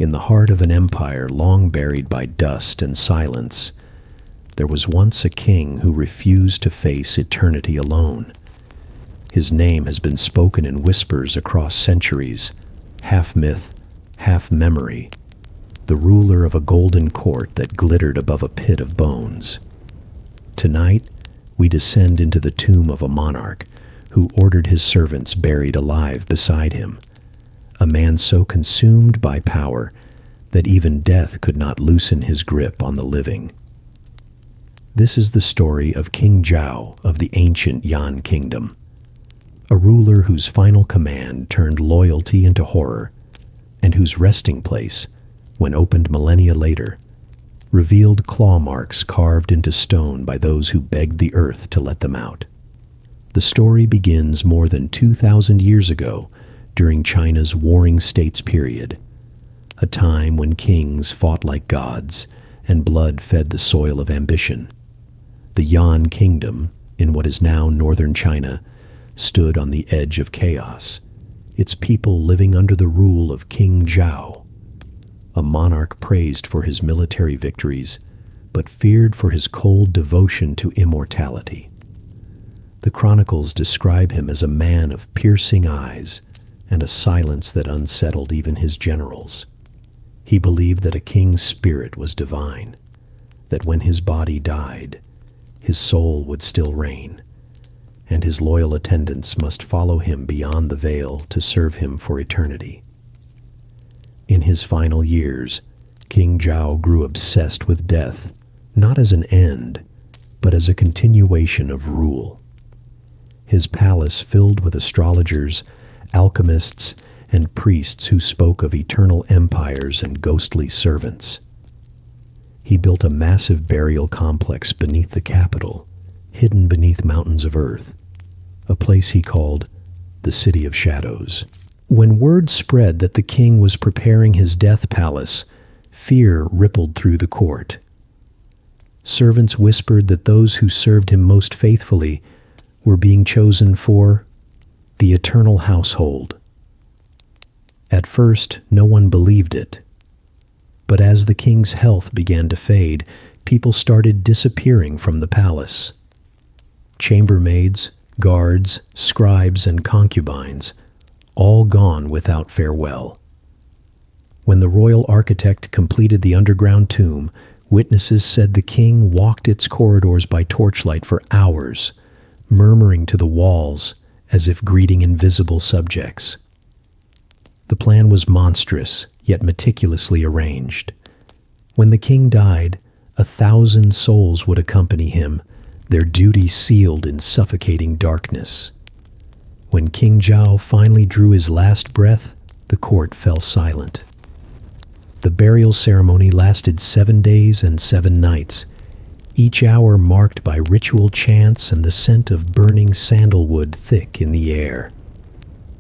In the heart of an empire long buried by dust and silence, there was once a king who refused to face eternity alone. His name has been spoken in whispers across centuries, half myth, half memory, the ruler of a golden court that glittered above a pit of bones. Tonight, we descend into the tomb of a monarch who ordered his servants buried alive beside him, a man so consumed by power that even death could not loosen his grip on the living. This is the story of King Zhao of the ancient Yan kingdom, a ruler whose final command turned loyalty into horror, and whose resting place, when opened millennia later, revealed claw marks carved into stone by those who begged the earth to let them out. The story begins more than 2,000 years ago during China's Warring States period, a time when kings fought like gods and blood fed the soil of ambition. The Yan kingdom, in what is now northern China, stood on the edge of chaos, its people living under the rule of King Zhao, a monarch praised for his military victories, but feared for his cold devotion to immortality. The chronicles describe him as a man of piercing eyes and a silence that unsettled even his generals. He believed that a king's spirit was divine, that when his body died, his soul would still reign, and his loyal attendants must follow him beyond the veil to serve him for eternity. In his final years, King Zhao grew obsessed with death, not as an end, but as a continuation of rule. His palace filled with astrologers, alchemists, and priests who spoke of eternal empires and ghostly servants. He built a massive burial complex beneath the capital, hidden beneath mountains of earth, a place he called the City of Shadows. When word spread that the king was preparing his death palace, fear rippled through the court. Servants whispered that those who served him most faithfully were being chosen for the eternal household. At first, no one believed it. But as the king's health began to fade, people started disappearing from the palace. Chambermaids, guards, scribes, and concubines, all gone without farewell. When the royal architect completed the underground tomb, witnesses said the king walked its corridors by torchlight for hours, murmuring to the walls as if greeting invisible subjects. The plan was monstrous, yet meticulously arranged. When the king died, 1,000 souls would accompany him, their duty sealed in suffocating darkness. When King Zhao finally drew his last breath, the court fell silent. The burial ceremony lasted 7 days and 7 nights, each hour marked by ritual chants and the scent of burning sandalwood thick in the air.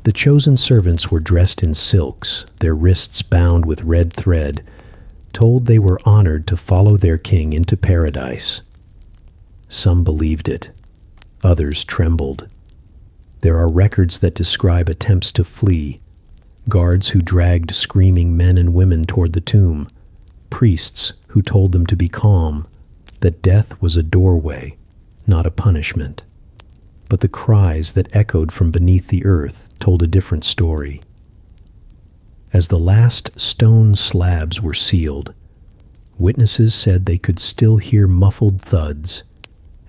The chosen servants were dressed in silks, their wrists bound with red thread, told they were honored to follow their king into paradise. Some believed it. Others trembled. There are records that describe attempts to flee, guards who dragged screaming men and women toward the tomb, priests who told them to be calm, that death was a doorway, not a punishment. But the cries that echoed from beneath the earth told a different story. As the last stone slabs were sealed, witnesses said they could still hear muffled thuds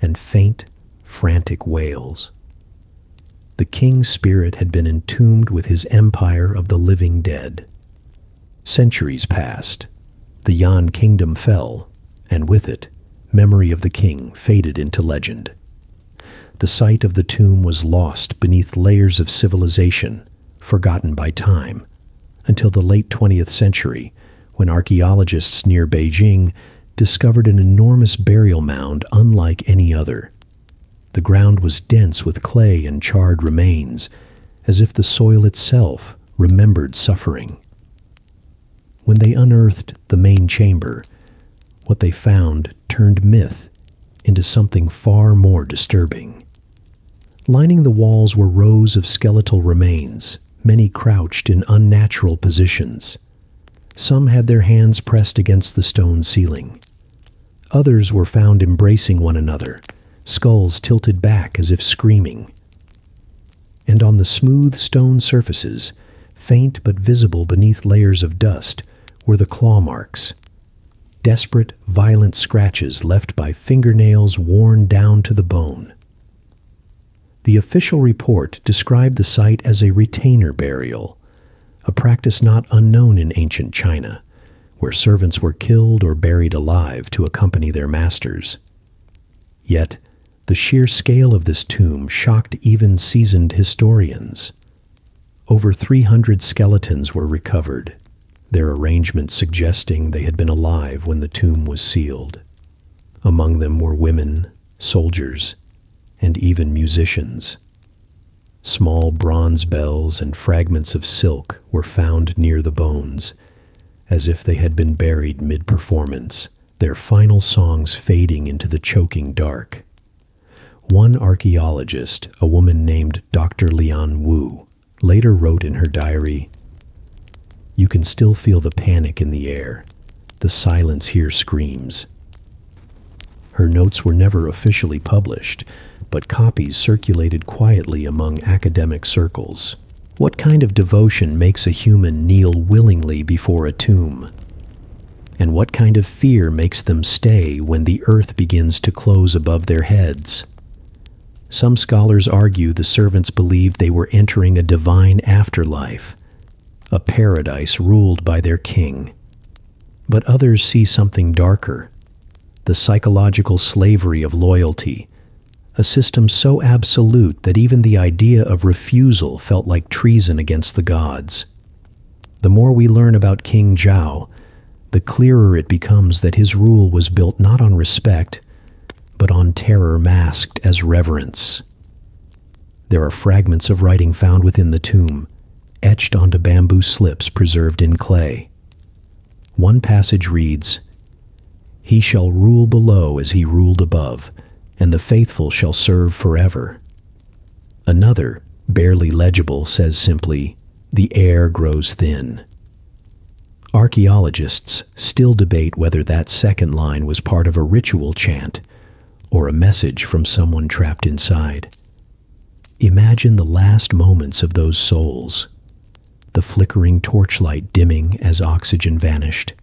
and faint, frantic wails. The king's spirit had been entombed with his empire of the living dead. Centuries passed. The Yan kingdom fell, and with it, memory of the king faded into legend. The site of the tomb was lost beneath layers of civilization, forgotten by time, until the late 20th century, when archaeologists near Beijing discovered an enormous burial mound unlike any other. The ground was dense with clay and charred remains, as if the soil itself remembered suffering. When they unearthed the main chamber, what they found turned myth into something far more disturbing. Lining the walls were rows of skeletal remains, many crouched in unnatural positions. Some had their hands pressed against the stone ceiling. Others were found embracing one another, skulls tilted back as if screaming. And on the smooth stone surfaces, faint but visible beneath layers of dust, were the claw marks. Desperate, violent scratches left by fingernails worn down to the bone. The official report described the site as a retainer burial, a practice not unknown in ancient China, where servants were killed or buried alive to accompany their masters. Yet, the sheer scale of this tomb shocked even seasoned historians. Over 300 skeletons were recovered, their arrangement suggesting they had been alive when the tomb was sealed. Among them were women, soldiers, and even musicians. Small bronze bells and fragments of silk were found near the bones, as if they had been buried mid-performance, their final songs fading into the choking dark. One archaeologist, a woman named Dr. Lian Wu, later wrote in her diary, "You can still feel the panic in the air. The silence here screams." Her notes were never officially published, but copies circulated quietly among academic circles. What kind of devotion makes a human kneel willingly before a tomb? And what kind of fear makes them stay when the earth begins to close above their heads? Some scholars argue the servants believed they were entering a divine afterlife, a paradise ruled by their king. But others see something darker, the psychological slavery of loyalty, a system so absolute that even the idea of refusal felt like treason against the gods. The more we learn about King Zhao, the clearer it becomes that his rule was built not on respect, but on terror masked as reverence. There are fragments of writing found within the tomb, etched onto bamboo slips preserved in clay. One passage reads, "He shall rule below as he ruled above, and the faithful shall serve forever." Another, barely legible, says simply, "The air grows thin." Archaeologists still debate whether that second line was part of a ritual chant or a message from someone trapped inside. Imagine the last moments of those souls, the flickering torchlight dimming as oxygen vanished,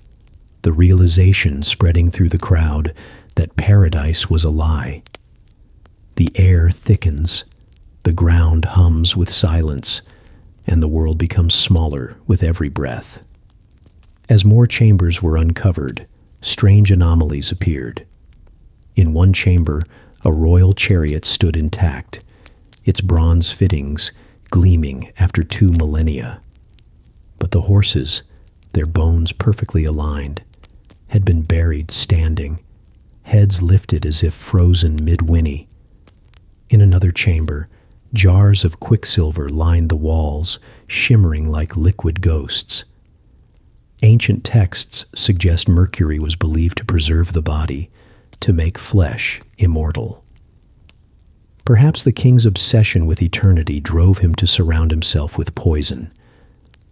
the realization spreading through the crowd that paradise was a lie. The air thickens, the ground hums with silence, and the world becomes smaller with every breath. As more chambers were uncovered, strange anomalies appeared. In one chamber, a royal chariot stood intact, its bronze fittings gleaming after 2 millennia. But the horses, their bones perfectly aligned, had been buried standing, heads lifted as if frozen mid-whinny. In another chamber, jars of quicksilver lined the walls, shimmering like liquid ghosts. Ancient texts suggest mercury was believed to preserve the body, to make flesh immortal. Perhaps the king's obsession with eternity drove him to surround himself with poison,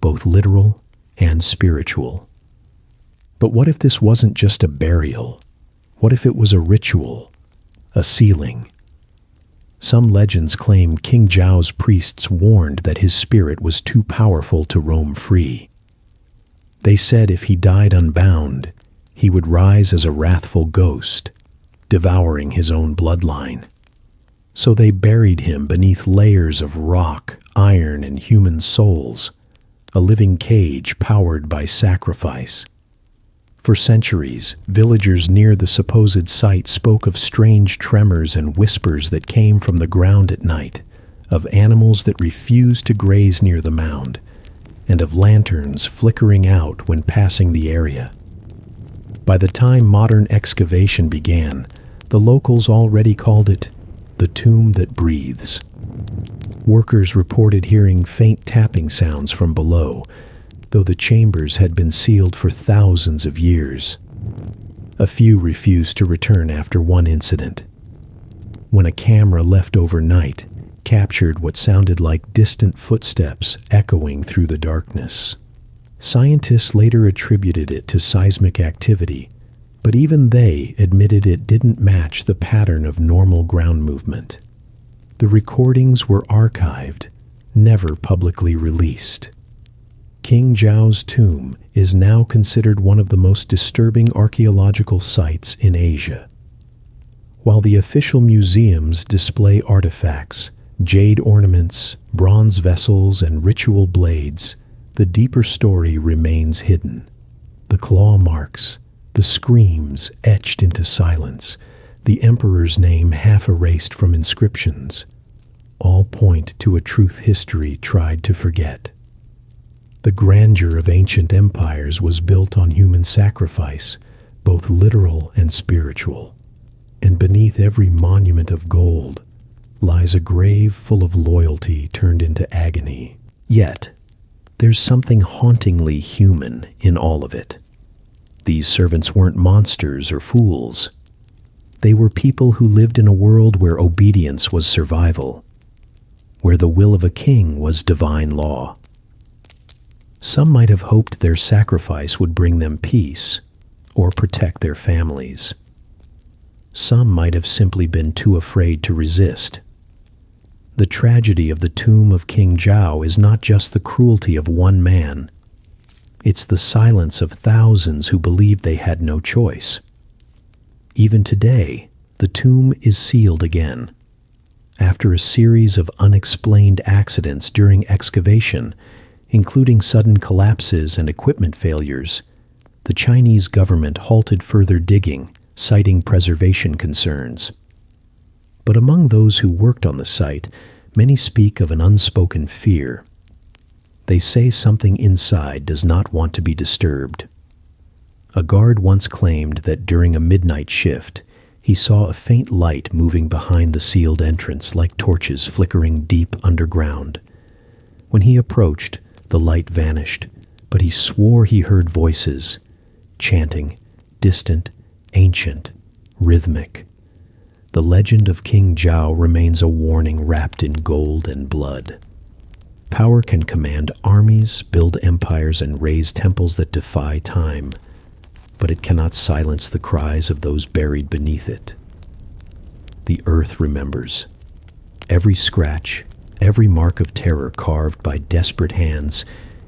both literal and spiritual. But what if this wasn't just a burial? What if it was a ritual, a sealing? Some legends claim King Zhao's priests warned that his spirit was too powerful to roam free. They said if he died unbound, he would rise as a wrathful ghost, devouring his own bloodline. So they buried him beneath layers of rock, iron, and human souls, a living cage powered by sacrifice. For centuries, villagers near the supposed site spoke of strange tremors and whispers that came from the ground at night, of animals that refused to graze near the mound, and of lanterns flickering out when passing the area. By the time modern excavation began, the locals already called it the tomb that breathes. Workers reported hearing faint tapping sounds from below, though the chambers had been sealed for thousands of years. A few refused to return after one incident, when a camera left overnight captured what sounded like distant footsteps echoing through the darkness. Scientists later attributed it to seismic activity, but even they admitted it didn't match the pattern of normal ground movement. The recordings were archived, never publicly released. King Zhao's tomb is now considered one of the most disturbing archaeological sites in Asia. While the official museums display artifacts, jade ornaments, bronze vessels, and ritual blades, the deeper story remains hidden. The claw marks, the screams etched into silence, the emperor's name half erased from inscriptions, all point to a truth history tried to forget. The grandeur of ancient empires was built on human sacrifice, both literal and spiritual. And beneath every monument of gold lies a grave full of loyalty turned into agony. Yet, there's something hauntingly human in all of it. These servants weren't monsters or fools. They were people who lived in a world where obedience was survival, where the will of a king was divine law. Some might have hoped their sacrifice would bring them peace or protect their families. Some might have simply been too afraid to resist. The tragedy of the tomb of King Zhao is not just the cruelty of one man. It's the silence of thousands who believed they had no choice. Even today, the tomb is sealed again. After a series of unexplained accidents during excavation, including sudden collapses and equipment failures, the Chinese government halted further digging, citing preservation concerns. But among those who worked on the site, many speak of an unspoken fear. They say something inside does not want to be disturbed. A guard once claimed that during a midnight shift, he saw a faint light moving behind the sealed entrance like torches flickering deep underground. When he approached, the light vanished, but he swore he heard voices, chanting, distant, ancient, rhythmic. The legend of King Zhao remains a warning wrapped in gold and blood. Power can command armies, build empires, and raise temples that defy time, but it cannot silence the cries of those buried beneath it. The earth remembers. Every scratch, every mark of terror carved by desperate hands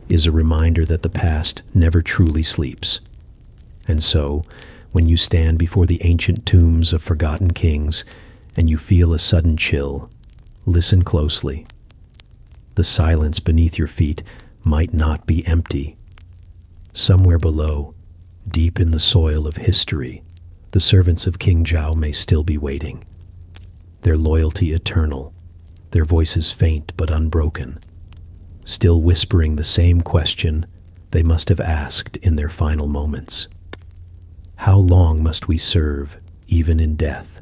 is a reminder that the past never truly sleeps. And so, when you stand before the ancient tombs of forgotten kings and you feel a sudden chill, listen closely. The silence beneath your feet might not be empty. Somewhere below, deep in the soil of history, the servants of King Zhao may still be waiting. Their loyalty eternal, their voices faint but unbroken, still whispering the same question they must have asked in their final moments. How long must we serve, even in death?